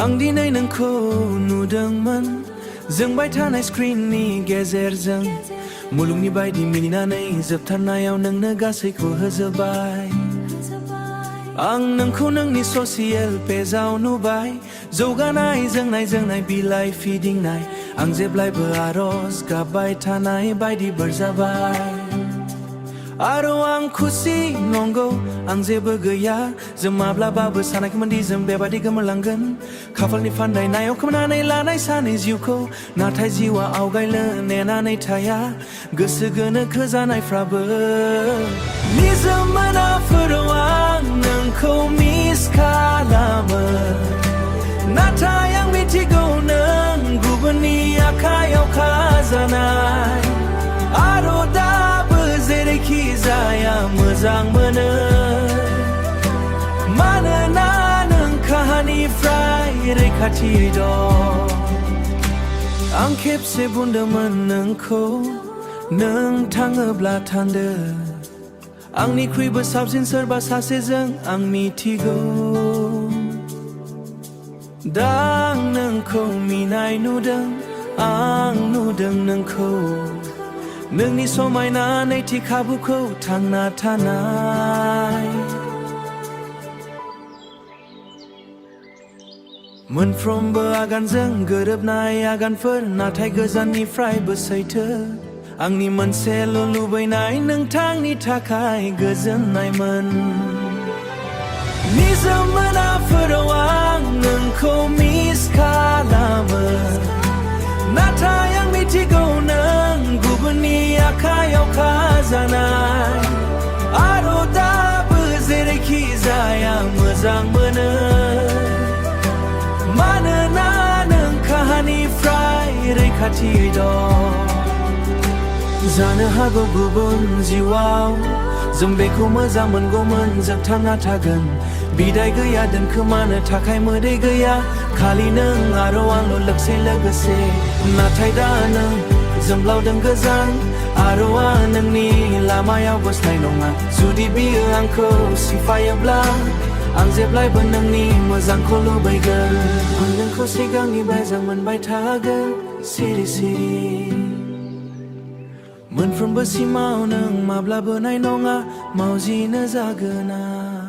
आं दिनै नोंखौ नुदोंमोन जोंबाय थानाय स्क्रिननि गेजेरजों मुलुगनि बायदि मिनिनानै जोबथारनायाव नोंनो गासैखौ होजोबबाय आं नोंखौ नोंनि ससियेल पेजाव नुबाय जौगानाय जोंनाय बिलाइ फिदिंनाय आं जेब्लायबो आरज गाबबाय थानाय बायदि बोर जाबाय आरो आं खुसि नंगौ आं जेबो गैया जों माब्लाबाबो सानाखैमोन दि जों बेबादि गोमोरलांगोन खाफालनि फान्दायनायाव खोमानानै लानाय सानै जिउखौ नाथाय जिउआ आवगायनो नेनानै थाया गोसो गोनोखो जानायफ्राबो निजोम मोनाफोराव आं नोंखौ मिस खालामो नाथाय आं मिथिगौ नों गुबुननि आखायाव खाजानाय आरो दाबो जेरैखि जाया मोजां मोनो मानोना नों काहानिफ्राय रैखाथियै दं आं खेबसे बुंदोंमोन नोंखौ नों थाङोब्ला थांदो आंनिख्रुइबो साबसिन सोरबा सासेजों आं मिथिगौ दा आं नोंखौ मिनाय नुदों आं नुदों नोंखौ नोंनि समायना नैथि खाबुखौ थांना थानाय मोनफ्रोमबो आगानजों गोरोबनाय आगानफोर नाथाय गोजाननिफ्रायबो सैथो आंनि मोनसेल' लुबैनाय नोंथांनि थाखाय गोजोननायमोन निजोम मोनाफोराव आं नोंखौ मिस खालामो नाथाय आं मिथिगौ नों गुबुननि आखायाव खाजानाय आरो दाबो जेरैखि जाया मोजां मोनो मानोना नों काहानिफ्राय रैखाथियै दं जानो हागौ गुबुन जिउआव जों बेखौ मोजां मोनगौमोन जों थांना थागोन बिदाय गैया दोनखोमानो थाखाय मोदै गैया खालि नों आरो आंल' लोगोसे नाथाय दा नों जोंब्लावदों गोजान आरो आं नोंनि लामायाव बोसनाय नङा जुदि बियो आंखौ सिफायोब्ला आं जेब्लायबो नोंनि मोजांखौ लुबैगोन आं नोंखौ सिगांनि बायजों मोनबाय थागोन सिरि सिरि मोनफ्रोमबो सिमाव नों माब्लाबो नाय नङा मावजिनो जागोन आं